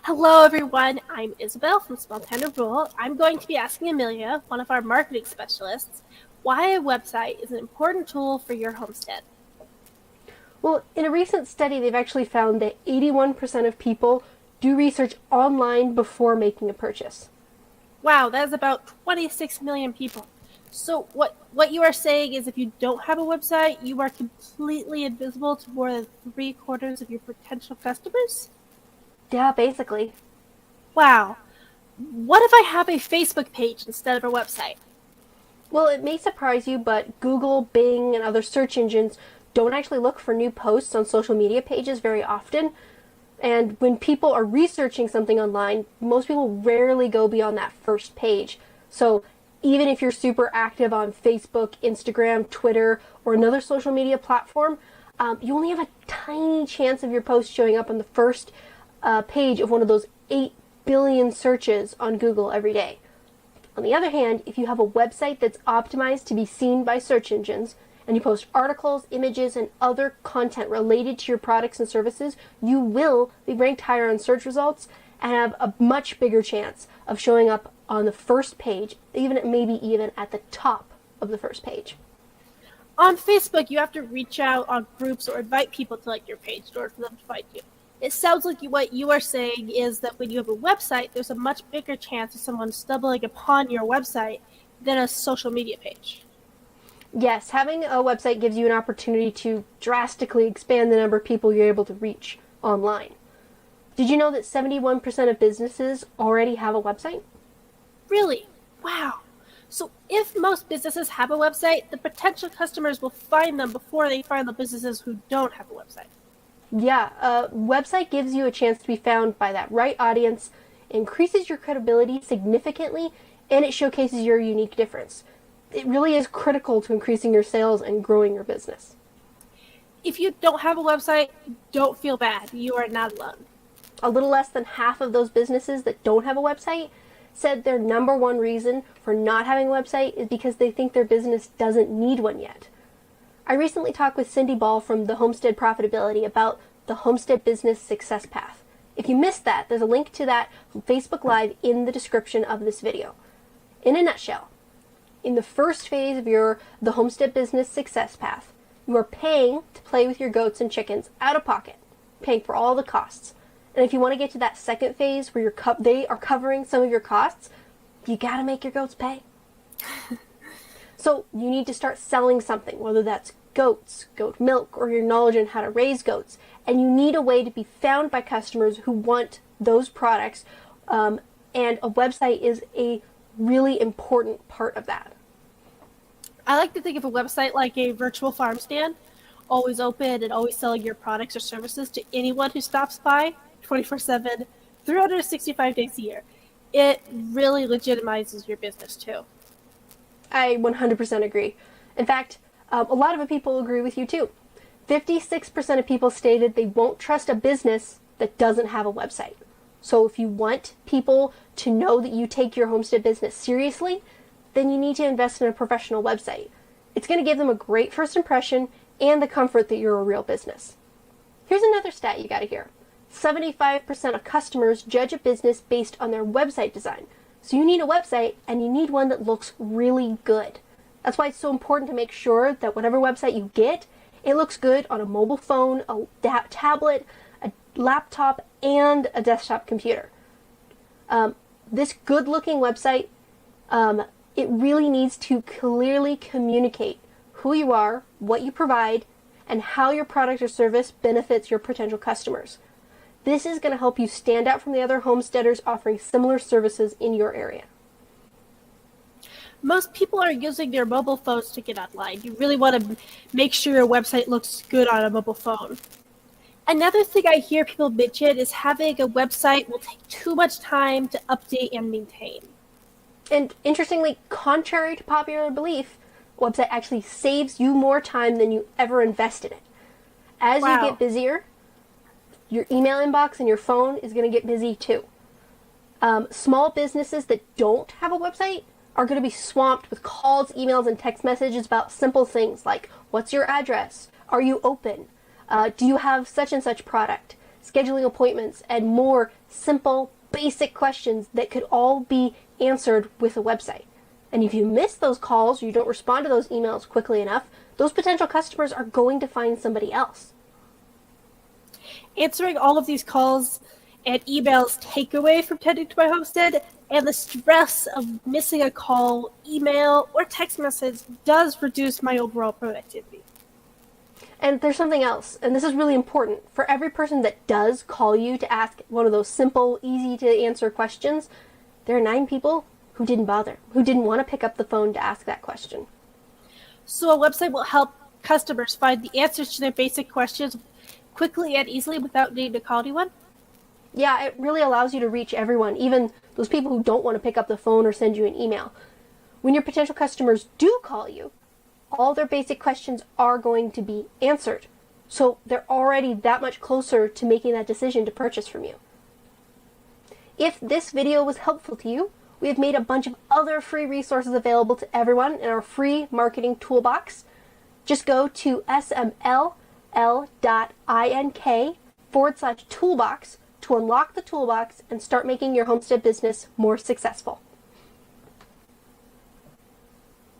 Hello, everyone. I'm Isabel from Small Town of Rule. I'm going to be asking Amelia, one of our marketing specialists, why a website is an important tool for your homestead. Well, in a recent study, they've actually found that 81% of people do research online before making a purchase. Wow, that is about 26 million people. So what you are saying is if you don't have a website, you are completely invisible to more than 3/4 of your potential customers? Yeah, basically. Wow. What if I have a Facebook page instead of a website? Well, it may surprise you, but Google, Bing, and other search engines don't actually look for new posts on social media pages very often. And when people are researching something online, most people rarely go beyond that first page. So even if you're super active on Facebook, Instagram, Twitter, or another social media platform, you only have a tiny chance of your post showing up on the first page of one of those 8 billion searches on Google every day. On the other hand, if you have a website that's optimized to be seen by search engines, and you post articles, images, and other content related to your products and services, you will be ranked higher on search results and have a much bigger chance of showing up on the first page, maybe even at the top of the first page. On Facebook, you have to reach out on groups or invite people to like your page in order for them to find you. It sounds like what you are saying is that when you have a website, there's a much bigger chance of someone stumbling upon your website than a social media page. Yes, having a website gives you an opportunity to drastically expand the number of people you're able to reach online. Did you know that 71% of businesses already have a website? Really? Wow. So if most businesses have a website, the potential customers will find them before they find the businesses who don't have a website. Yeah, a website gives you a chance to be found by that right audience, increases your credibility significantly, and it showcases your unique difference. It really is critical to increasing your sales and growing your business. If you don't have a website, don't feel bad. You are not alone. A little less than half of those businesses that don't have a website said their number one reason for not having a website is because they think their business doesn't need one yet. I recently talked with Cindy Ball from the Homestead Profitability about the Homestead Business Success Path. If you missed that, there's a link to that from Facebook Live in the description of this video. In a nutshell, in the first phase of the Homestead Business Success Path, you are paying to play with your goats and chickens out of pocket, paying for all the costs. And if you want to get to that second phase where they are covering some of your costs, you gotta make your goats pay. So you need to start selling something, whether that's goats, goat milk, or your knowledge on how to raise goats. And you need a way to be found by customers who want those products. And a website is a really important part of that. I like to think of a website like a virtual farm stand, always open and always selling your products or services to anyone who stops by 24/7, 365 days a year. It really legitimizes your business too. I 100% agree. In fact, a lot of people agree with you too. 56% of people stated they won't trust a business that doesn't have a website. So if you want people to know that you take your homestead business seriously, then you need to invest in a professional website. It's going to give them a great first impression and the comfort that you're a real business. Here's another stat you got to hear. 75% of customers judge a business based on their website design. So you need a website, and you need one that looks really good. That's why it's so important to make sure that whatever website you get, it looks good on a mobile phone, a tablet, a laptop, and a desktop computer. This good-looking website, it really needs to clearly communicate who you are, what you provide, and how your product or service benefits your potential customers. This is going to help you stand out from the other homesteaders offering similar services in your area. Most people are using their mobile phones to get online. You really want to make sure your website looks good on a mobile phone. Another thing I hear people mention is having a website will take too much time to update and maintain. And interestingly, contrary to popular belief, a website actually saves you more time than you ever invest in it. As you get busier, your email inbox and your phone is going to get busy too. Small businesses that don't have a website are going to be swamped with calls, emails, and text messages about simple things like, what's your address? Are you open? Do you have such and such product? scheduling appointments, and more simple, basic questions that could all be answered with a website. And if you miss those calls, or you don't respond to those emails quickly enough, those potential customers are going to find somebody else. Answering all of these calls and emails take away from tending to my homestead, and the stress of missing a call, email, or text message does reduce my overall productivity. And there's something else, and this is really important. For every person that does call you to ask one of those simple, easy to answer questions, there are 9 people who didn't bother, who didn't want to pick up the phone to ask that question. So a website will help customers find the answers to their basic questions quickly and easily without needing to call anyone? Yeah, it really allows you to reach everyone, even those people who don't want to pick up the phone or send you an email. When your potential customers do call you, all their basic questions are going to be answered. So they're already that much closer to making that decision to purchase from you. If this video was helpful to you, we have made a bunch of other free resources available to everyone in our free marketing toolbox. Just go to smll.ink/toolbox to unlock the toolbox and start making your homestead business more successful.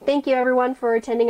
Thank you everyone for attending our